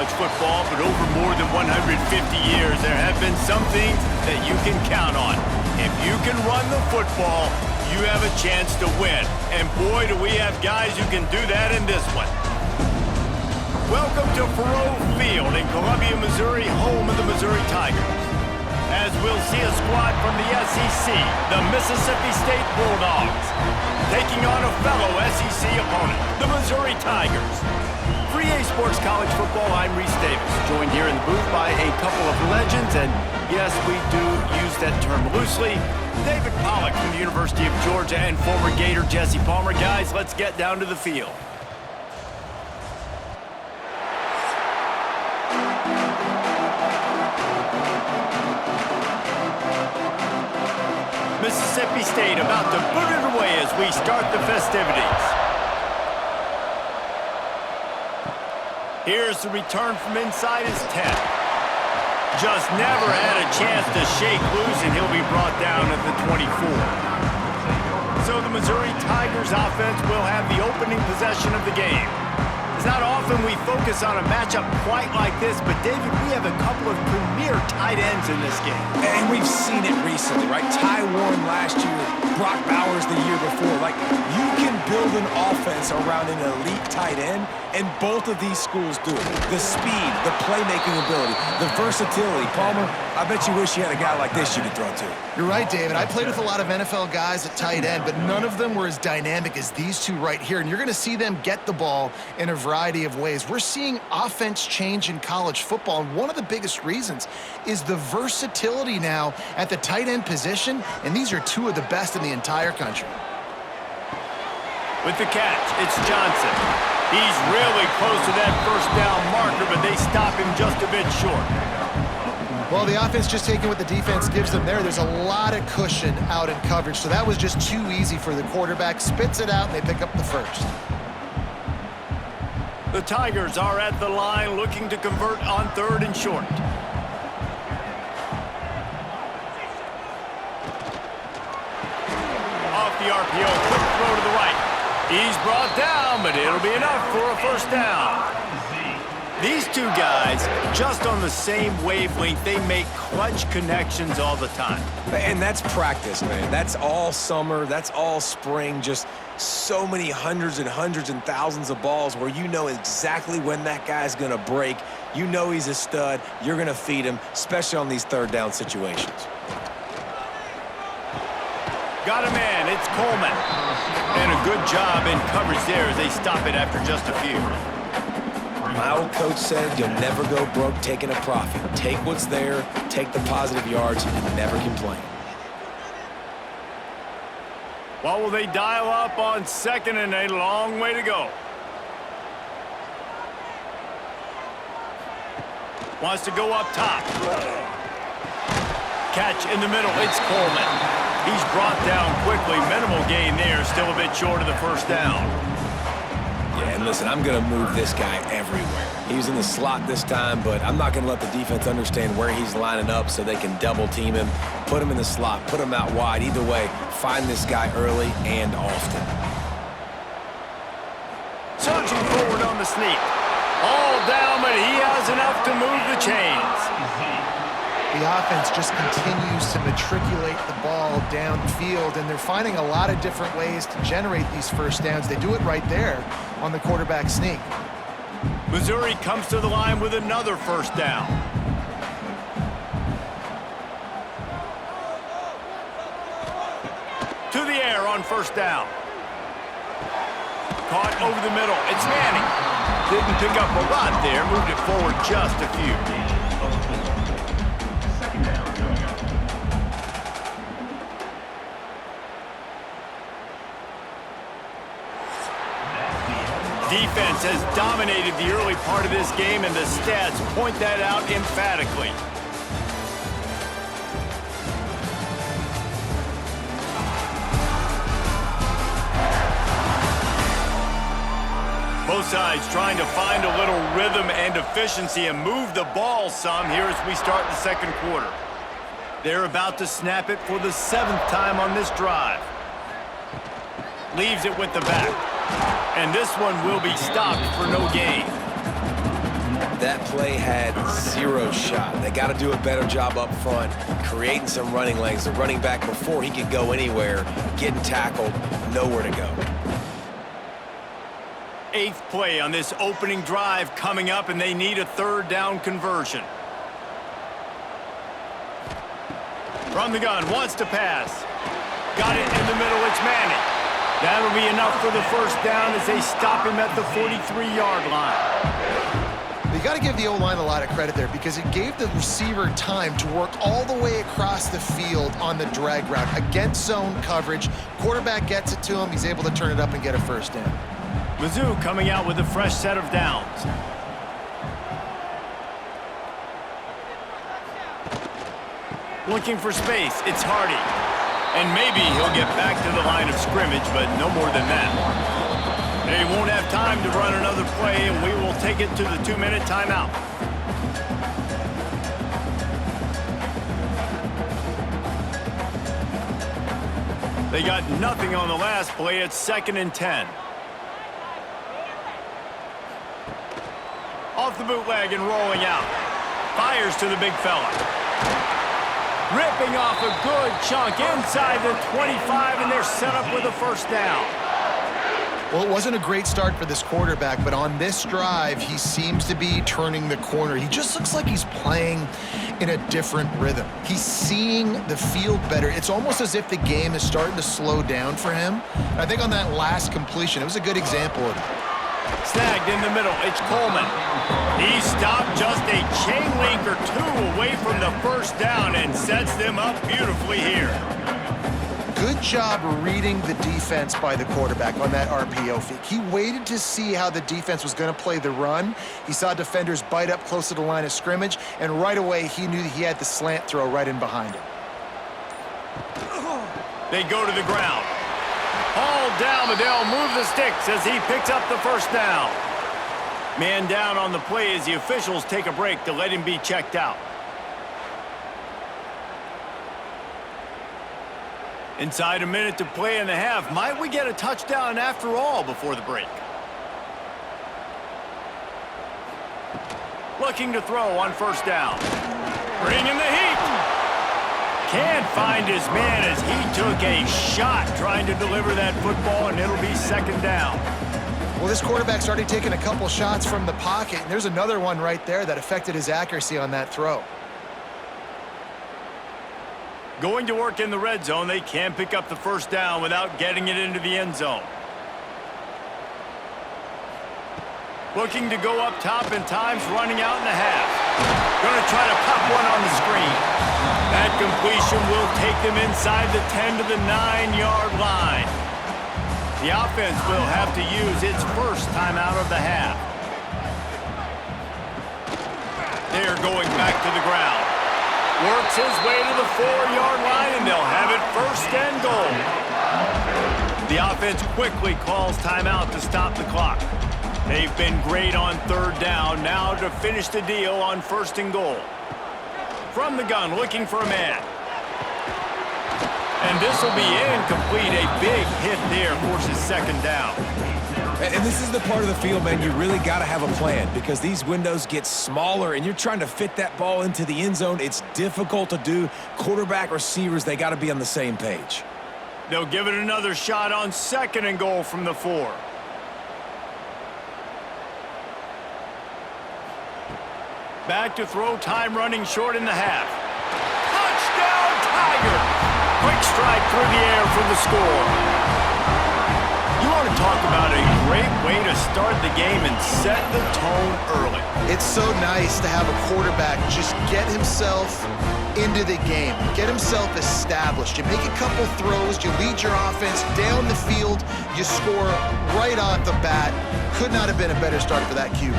college football, but over more than 150 years, there have been some things that you can count on. If you can run the football, you have a chance to win. And boy, do we have guys who can do that in this one. Welcome to Faurot Field in Columbia, Missouri, home of the Missouri Tigers. As we'll see a squad from the SEC, the Mississippi State Bulldogs, taking on a fellow SEC opponent, the Missouri Tigers. For EA Sports College Football, I'm Reese Davis, joined here in the booth by a couple of legends, and yes, we do use that term loosely. David Pollack from the University of Georgia and former Gator Jesse Palmer. Guys, let's get down to the field. Mississippi State about to boot it away as we start the festivities. Here's the return from inside his 10. Just never had a chance to shake loose, and he'll be brought down at the 24. So the Missouri Tigers offense will have the opening possession of the game. It's not often we focus on a matchup quite like this, but David, we have a couple of premier tight ends in this game. And we've seen it recently, right? Ty Warren last year, Brock Bowers the year before. Like, you can build an offense around an elite tight end, and both of these schools do it. The speed, the playmaking ability, the versatility. Palmer, I bet you wish you had a guy like this you could throw to. You're right, David. I played with a lot of NFL guys at tight end, but none of them were as dynamic as these two right here. And you're going to see them get the ball in a variety of ways. We're seeing offense change in college football, and one of the biggest reasons is the versatility now at the tight end position, and these are two of the best in the entire country. With the catch, it's Johnson. He's really close to that first down marker, but they stop him just a bit short. Well, the offense just taking what the defense gives them there. There's a lot of cushion out in coverage, so that was just too easy for the quarterback. Spits it out, and they pick up the first. The Tigers are at the line looking to convert on 3rd and short. Off the RPO, quick throw to the right. He's brought down, but it'll be enough for a first down. These two guys, just on the same wavelength, they make clutch connections all the time. And that's practice, man. That's all summer. That's all spring. Just so many hundreds and thousands of balls where you know exactly when that guy's going to break. You know he's a stud. You're going to feed him, especially on these 3rd down situations. Got a man. It's Coleman. And a good job in coverage there as they stop it after just a few. My old coach said you'll never go broke taking a profit. Take what's there, take the positive yards, and never complain. What will they dial up on 2nd and a long way to go? Wants to go up top. Catch in the middle. It's Coleman. He's brought down quickly. Minimal gain there. Still a bit short of the first down. Yeah, and listen, I'm going to move this guy everywhere. He was in the slot this time, but I'm not going to let the defense understand where he's lining up so they can double team him, put him in the slot, put him out wide. Either way, find this guy early and often. Surging forward on the sneak. All down, but he has enough to move the chains. The offense just continues to matriculate the ball downfield, and they're finding a lot of different ways to generate these first downs. They do it right there on the quarterback sneak. Missouri comes to the line with another first down. To the air on first down. Caught over the middle. It's Manning. Didn't pick up a lot there. Moved it forward just a few. Defense has dominated the early part of this game, and the stats point that out emphatically. Both sides trying to find a little rhythm and efficiency and move the ball some here as we start the 2nd quarter. They're about to snap it for the 7th time on this drive. Leaves it with the back. And this one will be stopped for no gain. That play had zero shot. They got to do a better job up front, creating some running lanes. The running back, before he could go anywhere, getting tackled, nowhere to go. 8th play on this opening drive coming up, and they need a 3rd down conversion. From the gun, wants to pass. Got it in the middle, it's Manning. That'll be enough for the 1st down as they stop him at the 43-yard line. You got to give the O-line a lot of credit there because it gave the receiver time to work all the way across the field on the drag route against zone coverage. Quarterback gets it to him. He's able to turn it up and get a 1st down. Mizzou coming out with a fresh set of downs. Looking for space, it's Hardy. And maybe he'll get back to the line of scrimmage, but no more than that. They won't have time to run another play, and we will take it to the 2-minute timeout. They got nothing on the last play. It's 2nd and 10. Off the bootleg and rolling out. Fires to the big fella. Ripping off a good chunk inside the 25, and they're set up with a 1st down. Well, it wasn't a great start for this quarterback, but on this drive, he seems to be turning the corner. He just looks like he's playing in a different rhythm. He's seeing the field better. It's almost as if the game is starting to slow down for him. I think on that last completion, it was a good example of that. Snagged in the middle, it's Coleman. He stopped just a chain link or 2 away from the 1st down and sets them up beautifully here. Good job reading the defense by the quarterback on that RPO fake. He waited to see how the defense was going to play the run. He saw defenders bite up close to the line of scrimmage, and right away he knew that he had the slant throw right in behind him. They go to the ground. All down, Liddell moves the sticks as he picks up the 1st down. Man down on the play as the officials take a break to let him be checked out. Inside a minute to play in the half. Might we get a touchdown after all before the break? Looking to throw on 1st down. Bringing the heat. Can't find his man as he took a shot trying to deliver that football, and it'll be 2nd down. Well, this quarterback's already taken a couple shots from the pocket, and there's another one right there that affected his accuracy on that throw. Going to work in the red zone, they can't pick up the 1st down without getting it into the end zone. Looking to go up top, and time's running out in the half. Going to try to pop one on the screen. That completion will take them inside the 10 to the 9-yard line. The offense will have to use its 1st timeout of the half. They're going back to the ground. Works his way to the 4-yard line, and they'll have it 1st and goal. The offense quickly calls timeout to stop the clock. They've been great on 3rd down. Now to finish the deal on 1st and goal. From the gun, looking for a man. And this will be incomplete. A big hit there forces 2nd down. And this is the part of the field, man, you really got to have a plan because these windows get smaller and you're trying to fit that ball into the end zone. It's difficult to do. Quarterback, receivers, they got to be on the same page. They'll give it another shot on 2nd and goal from the 4. Back to throw, time running short in the half. Touchdown, Tigers! Quick strike through the air for the score. You want to talk about a great way to start the game and set the tone early. It's so nice to have a quarterback just get himself into the game, get himself established. You make a couple throws, you lead your offense down the field, you score right off the bat. Could not have been a better start for that QB.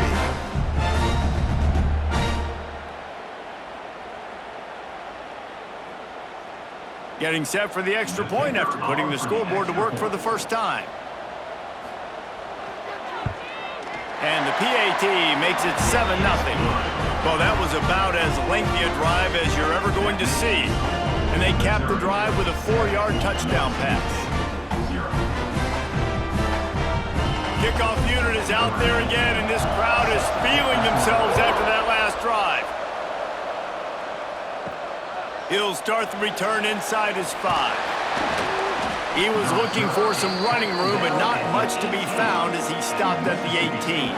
Getting set for the extra point after putting the scoreboard to work for the 1st time. And the PAT makes it 7-0. Well, that was about as lengthy a drive as you're ever going to see. And they cap the drive with a 4-yard touchdown pass. Kickoff unit is out there again, and this crowd is feeling themselves after that last drive. He'll start the return inside his 5. He was looking for some running room, but not much to be found as he stopped at the 18.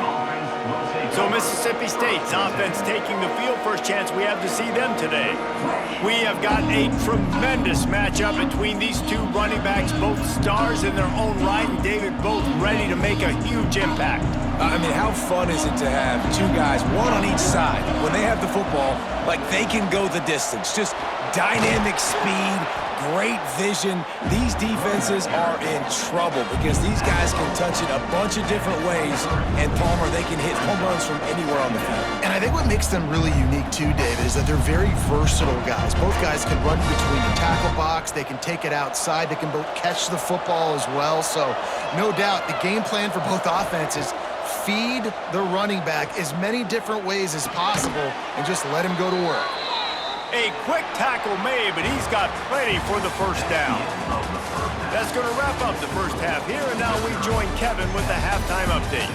So Mississippi State's offense taking the field. First chance we have to see them today. We have got a tremendous matchup between these two running backs, both stars in their own right, and David, both ready to make a huge impact. I mean, how fun is it to have two guys, one on each side, when they have the football, like they can go the distance. Just dynamic speed, great vision. These defenses are in trouble because these guys can touch it a bunch of different ways, and Palmer, they can hit home runs from anywhere on the field. And I think what makes them really unique too, David, is that they're very versatile guys. Both guys can run between the tackle box, they can take it outside, they can both catch the football as well. So no doubt the game plan for both offenses, feed the running back as many different ways as possible and just let him go to work. A quick tackle made, but he's got plenty for the first down. That's going to wrap up the first half here, and now we join Kevin with the halftime update.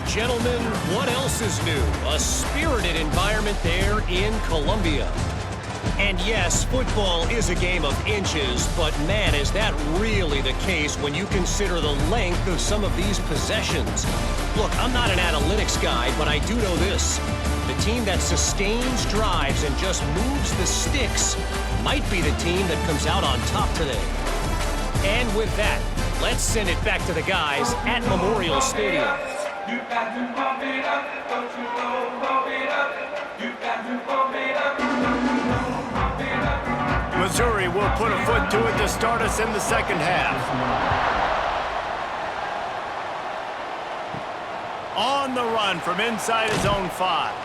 Gentlemen, what else is new? A spirited environment there in Columbia. And yes, football is a game of inches, but man, is that really the case when you consider the length of some of these possessions. Look, I'm not an analytics guy, but I do know this. The team that sustains drives and just moves the sticks might be the team that comes out on top today. And with that, let's send it back to the guys at Memorial Stadium. You got to pump it up, don't you know, pump it up. You got to pump it up, don't you know, pump it up. Missouri will put a foot to it to start us in the second half. On the run from inside his own 5.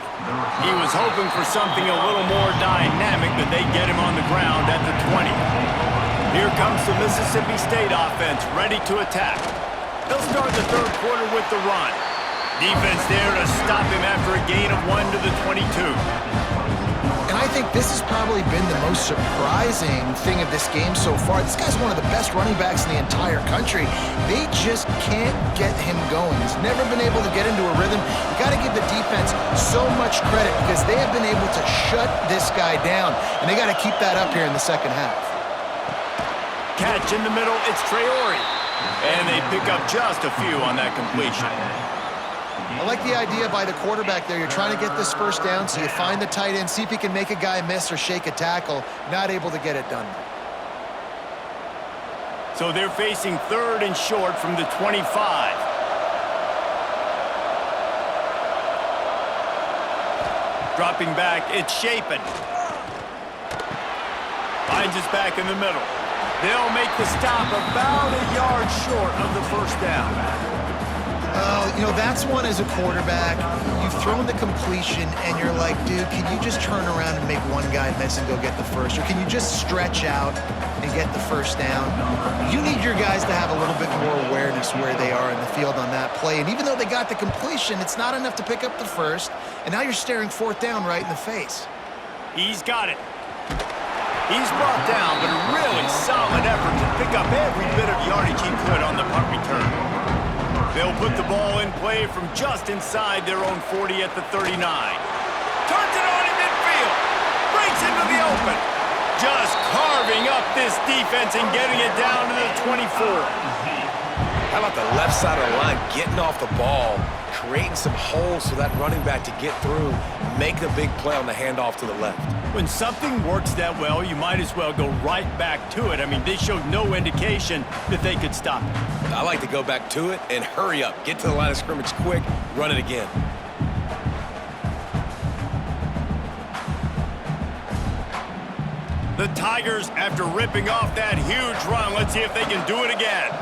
He was hoping for something a little more dynamic, but they get him on the ground at the 20. Here comes the Mississippi State offense, ready to attack. They'll start the third quarter with the run. Defense there to stop him after a gain of 1 to the 22. And I think this has probably been the most surprising thing of this game so far. This guy's one of the best running backs in the entire country. They just can't get him going. He's never been able to get into a rhythm. You got to give the defense so much credit because they have been able to shut this guy down, and they got to keep that up here in the second half. Catch in the middle, it's Traore. And they pick up just a few on that completion. I like the idea by the quarterback there. You're trying to get this first down, so you find the tight end, see if he can make a guy miss or shake a tackle. Not able to get it done. So they're facing third and short from the 25. Dropping back, it's Shapen. Finds us back in the middle. They'll make the stop about a yard short of the first down. Oh, you know, that's one as a quarterback. You've thrown the completion, and you're like, dude, can you just turn around and make one guy miss and go get the first? Or can you just stretch out and get the first down? You need your guys to have a little bit more awareness where they are in the field on that play. And even though they got the completion, it's not enough to pick up the first. And now you're staring fourth down right in the face. He's got it. He's brought down, but a really solid effort to pick up every bit of yardage he could on the punt return. They'll put the ball in play from just inside their own 40 at the 39. Turns it on in midfield. Breaks into the open. Just carving up this defense and getting it down to the 24. How about the left side of the line getting off the ball, creating some holes for that running back to get through, make the big play on the handoff to the left. When something works that well, you might as well go right back to it. I mean, they showed no indication that they could stop it. I like to go back to it and hurry up. Get to the line of scrimmage quick, run it again. The Tigers, after ripping off that huge run, let's see if they can do it again.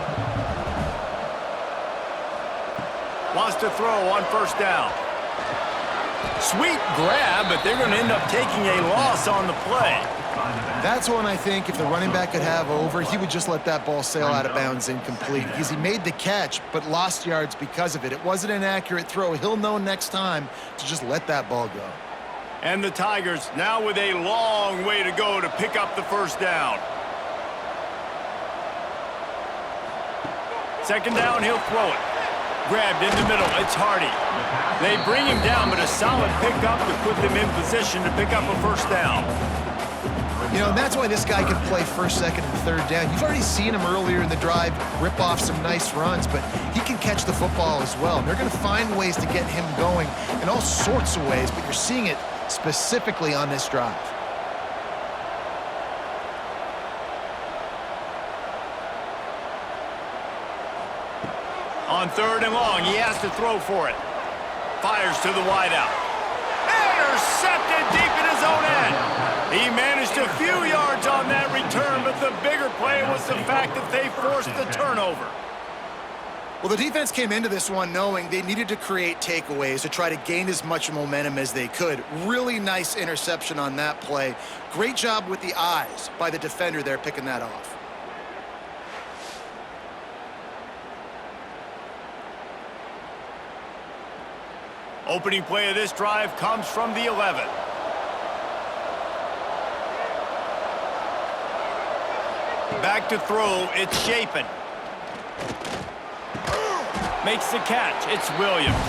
Wants to throw on first down. Sweet grab, but they're going to end up taking a loss on the play. That's one I think if the running back could have over, he would just let that ball sail out of bounds incomplete because he made the catch but lost yards because of it. It wasn't an accurate throw. He'll know next time to just let that ball go. And the Tigers now with a long way to go to pick up the first down. Second down, he'll throw it. grabbed in the middle. It's Hardy. They bring him down, but a solid pickup to put them in position to pick up a first down. You know, and that's why this guy can play first, second, and third down. You've already seen him earlier in the drive rip off some nice runs, but he can catch the football as well. And they're going to find ways to get him going in all sorts of ways, but you're seeing it specifically on this drive. On third and long, he has to throw for it. Fires to the wideout. Intercepted deep in his own end. He managed a few yards on that return, but the bigger play was the fact that they forced the turnover. Well, the defense came into this one knowing they needed to create takeaways to try to gain as much momentum as they could. Really nice interception on that play. Great job with the eyes by the defender there picking that off. Opening play of this drive comes from the 11. Back to throw, it's Shapen. Makes the catch, it's Williams.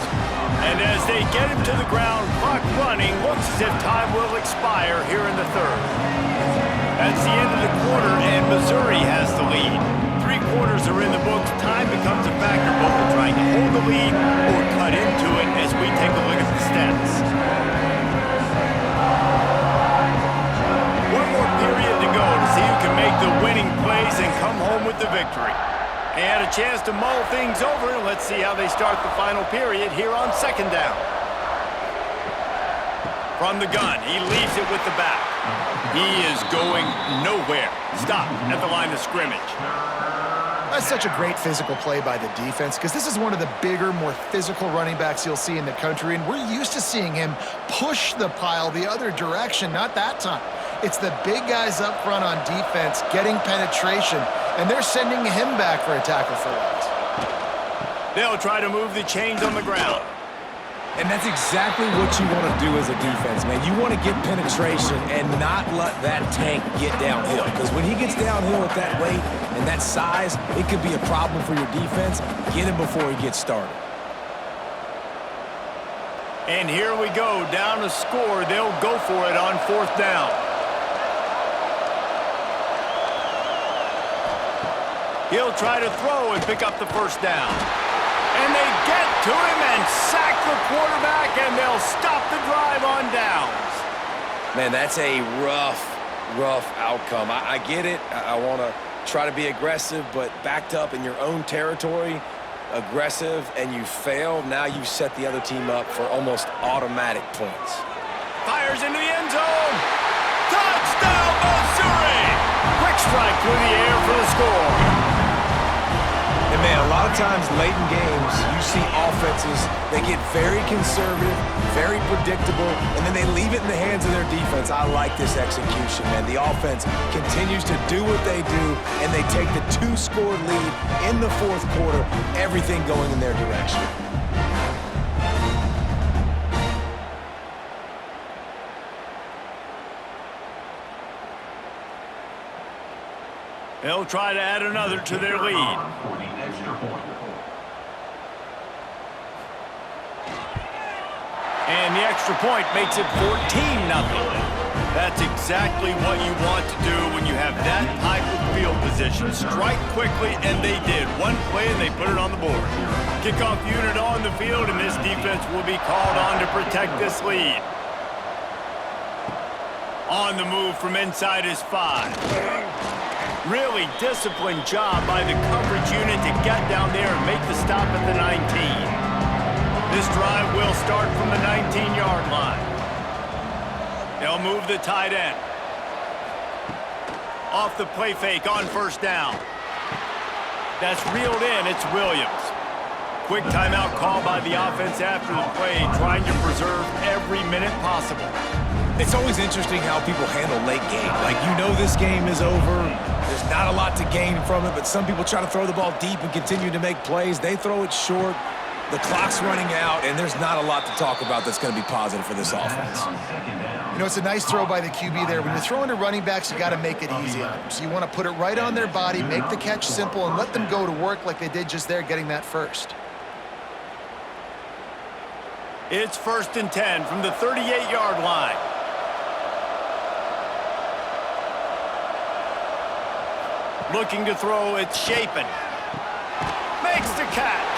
And as they get him to the ground, clock running, looks as if time will expire here in the third. That's the end of the quarter, and Missouri has the lead. 3 quarters are in the books. Time becomes a factor both in trying to hold the lead or cut into it as we take a look at the stats. One more period to go to see who can make the winning plays and come home with the victory. And a chance to mull things over. Let's see how they start the final period here on second down. From the gun, he leaves it with the back. He is going nowhere. Stop at the line of scrimmage. That's such a great physical play by the defense because this is one of the bigger, more physical running backs you'll see in the country, and we're used to seeing him push the pile the other direction. Not that time. It's the big guys up front on defense getting penetration, and they're sending him back for a tackle for loss. They'll try to move the chains on the ground. And that's exactly what you want to do as a defense, man. You want to get penetration and not let that tank get downhill. Because when he gets downhill at that weight and that size, it could be a problem for your defense. Get him before he gets started. And here we go, down to score. They'll go for it on fourth down. He'll try to throw and pick up the first down. And they get to him and sack the quarterback, and they'll stop the drive on downs. Man, that's a rough outcome. I get it. I want to try to be aggressive, but backed up in your own territory, aggressive, and you fail. Now you set the other team up for almost automatic points. Fires into the end zone. Touchdown, Missouri! Quick strike through the air for the score. And, man, a lot of times late in games, you see offenses, they get very conservative, very predictable, and then they leave it in the hands of their defense. I like this execution, man. The offense continues to do what they do, and they take the 2-score lead in the fourth quarter, everything going in their direction. They'll try to add another to their lead. And the extra point makes it 14-0. That's exactly what you want to do when you have that type of field position. Strike quickly, and they did. One play, and they put it on the board. Kickoff unit on the field, and this defense will be called on to protect this lead. On the move from inside his 5. Really disciplined job by the coverage unit to get down there and make the stop at the 19. This drive will start from the 19-yard line. They'll move the tight end. Off the play fake on first down. That's reeled in. It's Williams. Quick timeout call by the offense after the play, trying to preserve every minute possible. It's always interesting how people handle late game. Like, you know this game is over. There's not a lot to gain from it, but some people try to throw the ball deep and continue to make plays. They throw it short. The clock's running out, and there's not a lot to talk about that's going to be positive for this offense. You know, it's a nice throw by the QB there. When you're throwing to running backs, you got to make it easy on them. So you want to put it right on their body, make the catch simple, and let them go to work like they did just there, getting that first. It's 1st and 10 from the 38-yard line. Looking to throw, it's Shapen. Makes the catch.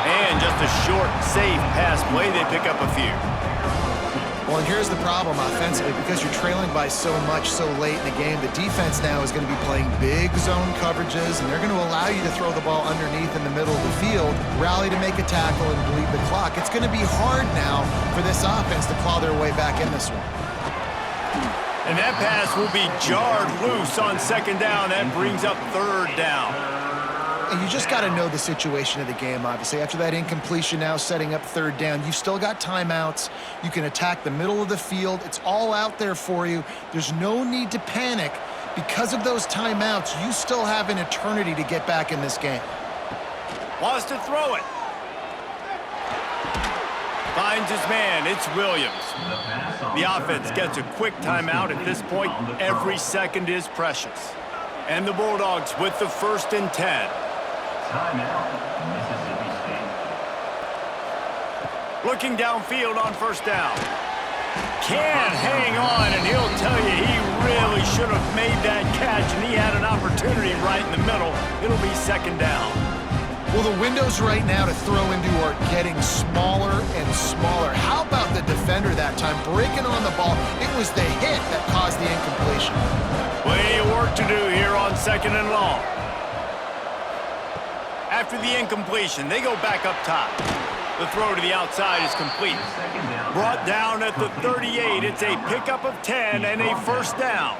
And just a short, safe pass play, they pick up a few. Well, and here's the problem offensively. Because you're trailing by so much so late in the game, the defense now is going to be playing big zone coverages, and they're going to allow you to throw the ball underneath in the middle of the field, rally to make a tackle, and bleed the clock. It's going to be hard now for this offense to claw their way back in this one. And that pass will be jarred loose on 2nd down. That brings up 3rd down. And you just got to know the situation of the game, obviously. After that incompletion now setting up 3rd down, you've still got timeouts. You can attack the middle of the field. It's all out there for you. There's no need to panic. Because of those timeouts, you still have an eternity to get back in this game. Wants to throw it. Finds his man. It's Williams. The offense gets a quick timeout at this point. Every second is precious. And the Bulldogs with the 1st and 10. Timeout, Mississippi State. Looking downfield on 1st down. Can't hang on, and he'll tell you he really should have made that catch, and he had an opportunity right in the middle. It'll be 2nd down. Well, the windows right now to throw into are getting smaller and smaller. How about the defender that time breaking on the ball? It was the hit that caused the incompletion. Plenty of work to do here on 2nd and long. After the incompletion, they go back up top. The throw to the outside is complete. Brought down at the 38. It's a pickup of 10 and a 1st down.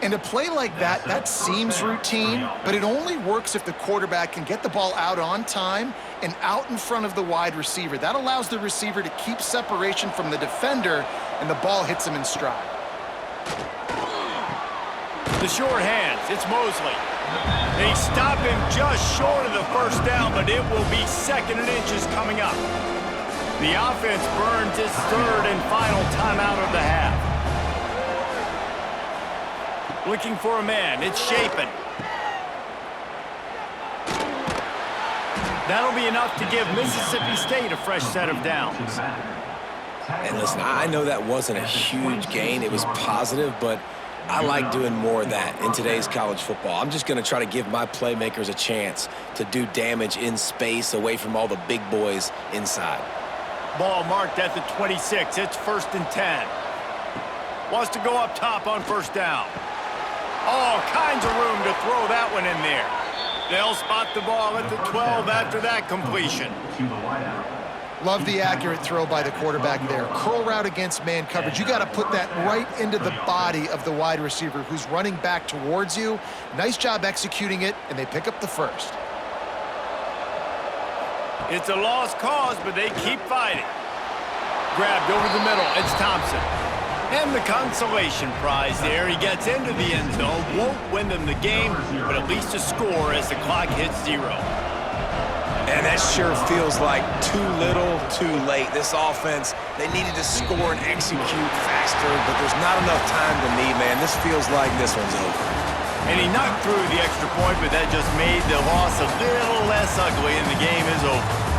And a play like that, that seems routine, but it only works if the quarterback can get the ball out on time and out in front of the wide receiver. That allows the receiver to keep separation from the defender, and the ball hits him in stride. The short hands, it's Mosley. They stop him just short of the 1st down, but it will be 2nd and inches coming up. The offense burns its 3rd and final timeout of the half. Looking for a man, it's Shapen. That'll be enough to give Mississippi State a fresh set of downs. And listen, I know that wasn't a huge gain. It was positive, but I like doing more of that in today's college football. I'm just going to try to give my playmakers a chance to do damage in space away from all the big boys inside. Ball marked at the 26. It's 1st and 10. Wants to go up top on 1st down. All kinds of room to throw that one in there. They'll spot the ball at the 12 after that completion. Love the accurate throw by the quarterback there. Curl route against man coverage. You got to put that right into the body of the wide receiver who's running back towards you. Nice job executing it, and they pick up the 1st. It's a lost cause, but they keep fighting. Grabbed over the middle. It's Thompson. And the consolation prize there. He gets into the end zone. Won't win them the game, but at least a score as the clock hits 0. And that sure feels like too little, too late. This offense, they needed to score and execute faster, but there's not enough time to me, man. This feels like this one's over. And he knocked through the extra point, but that just made the loss a little less ugly, and the game is over.